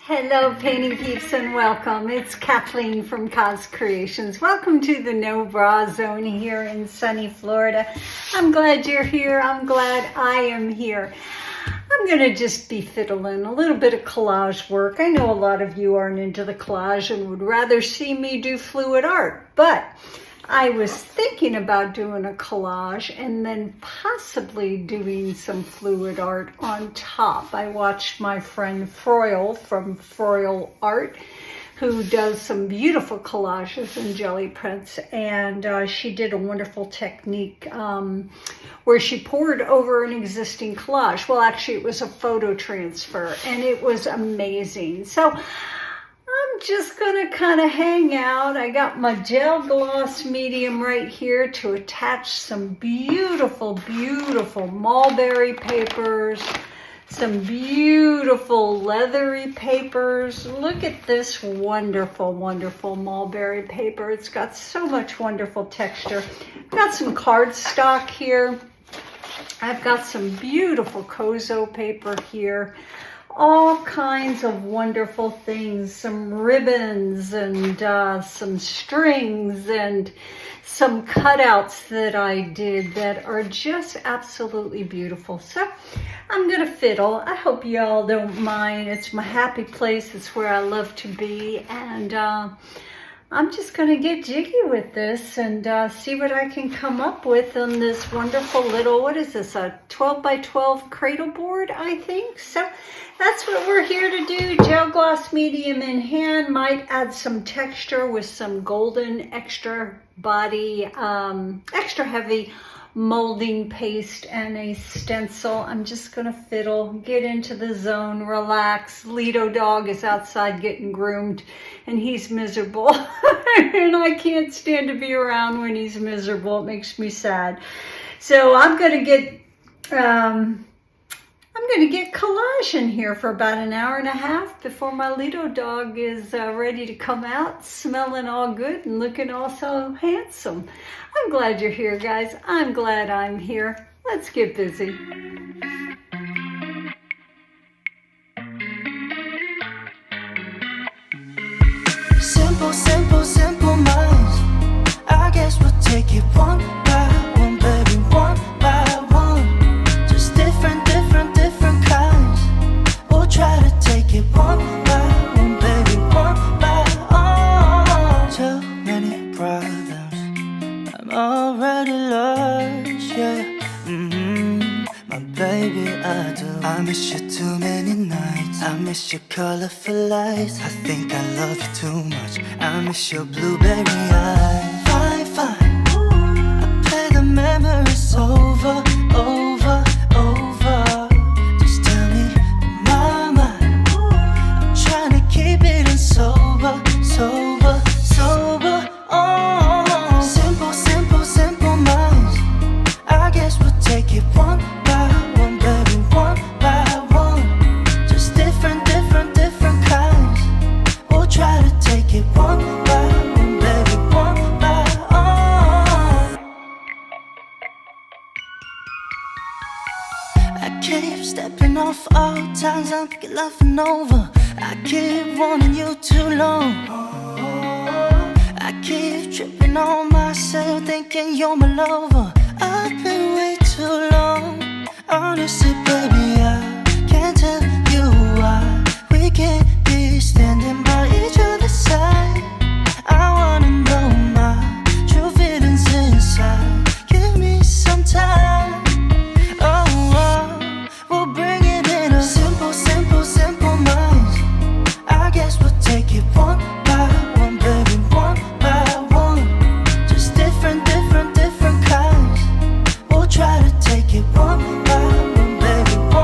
Hello painting peeps and welcome. It's Kathleen from Cos Creations. Welcome to the No Bra Zone here in sunny Florida. I'm glad you're here. I'm glad I am here. I'm going to just be fiddling a little bit of collage work. I know a lot of you aren't into the collage and would rather see me do fluid art, but I was thinking about doing a collage and then possibly doing some fluid art on top. I watched my friend Floetrol from Floetrol Art, who does some beautiful collages and jelly prints, and she did a wonderful technique where she poured over an existing collage. Well, actually it was a photo transfer and it was amazing. So I'm just gonna kind of hang out. I got my gel gloss medium right here to attach some beautiful, beautiful mulberry papers, some beautiful leathery papers. Look at this wonderful, wonderful mulberry paper. It's got so much wonderful texture. I've got some cardstock here. I've got some beautiful cozo paper here. All kinds of wonderful things, some ribbons and some strings and some cutouts that I did that are just absolutely beautiful. So I'm gonna fiddle. I hope y'all don't mind. It's my happy place. It's where I love to be, and I'm just gonna get jiggy with this and see what I can come up with on this wonderful little, what is this, a 12 by 12 cradle board, I think. So that's what we're here to do. Gel gloss medium in hand. Might add some texture with some golden extra body, extra heavy molding paste and a stencil. I'm just gonna fiddle, get into the zone, relax. Lido dog is outside getting groomed and he's miserable. And I can't stand to be around when he's miserable. It makes me sad. So I'm gonna get collage in here for about an hour and a half before my Lido dog is ready to come out, smelling all good and looking all so handsome. I'm glad you're here, guys. I'm glad I'm here. Let's get busy. Simple, simple, simple minds. I guess we'll take it one by one, baby, one by one. Just different, different, different kinds. We'll try to take it one by one, baby, one by one. Too many problems, I'm already lost, yeah. My baby, I do. I miss you too many nights. I miss your colorful lights. I think I love you too much. I miss your blueberry eyes. Fine, fine. I play the memories over, over, over. Just tell me, my mind. I'm trying to keep it in sober, sober, sober. Oh, simple, simple, simple minds. I guess we'll take it one by one, baby, one by one. Just different, different, different kinds. We'll try to take it one by one, baby, one by one. I keep stepping off all times I'm laughing over. I keep wanting you too long. I keep tripping on myself, thinking you're my lover. I've been way too long. Honestly, baby, I can't tell you why we can't be standing by each other's side. I wanna know my true feelings inside. Give me some time. Oh, oh, we'll bring it in a simple, simple, simple minds. I guess we'll take it one by one, baby, one by one. Just different, different, different kinds. We'll try to take it one by one, baby, one.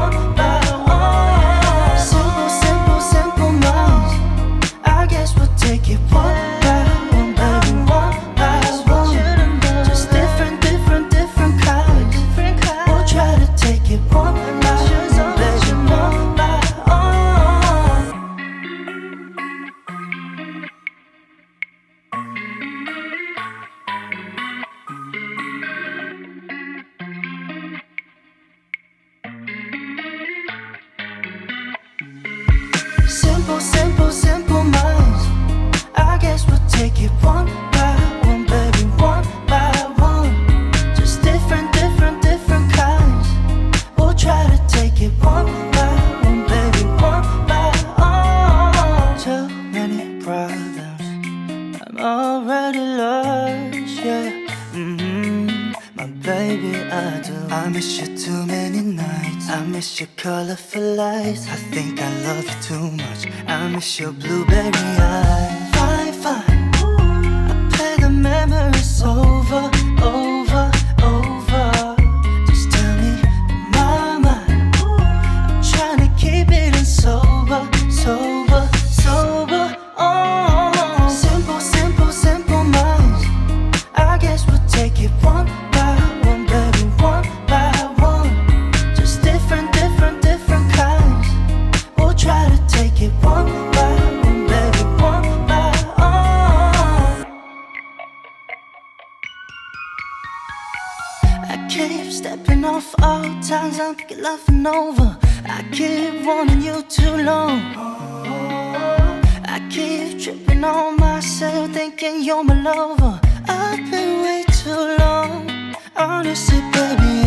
Simple, simple, simple minds. I guess we'll take it one by one, baby, one by one. Just different, different, different kinds. We'll try to take it one by one, baby, one by one. Too many problems, I'm already lost, yeah. My baby, I do. I miss you too many nights. I miss your colorful lights. I think I love you too much. I miss your blueberry eyes. Fine, fine. I play the memories over, over, over. Just tell me, my mind. I'm trying to keep it in sober, sober, sober. Oh, simple, simple, simple minds. I guess we'll take it one by one, baby, one by one. Just different, different, different kinds. We'll try to take it one by one, baby, one by one. I keep stepping off all times I'm laughing over. I keep wanting you too long. I keep tripping on myself, thinking you're my lover. I've been way too long. Honestly, baby,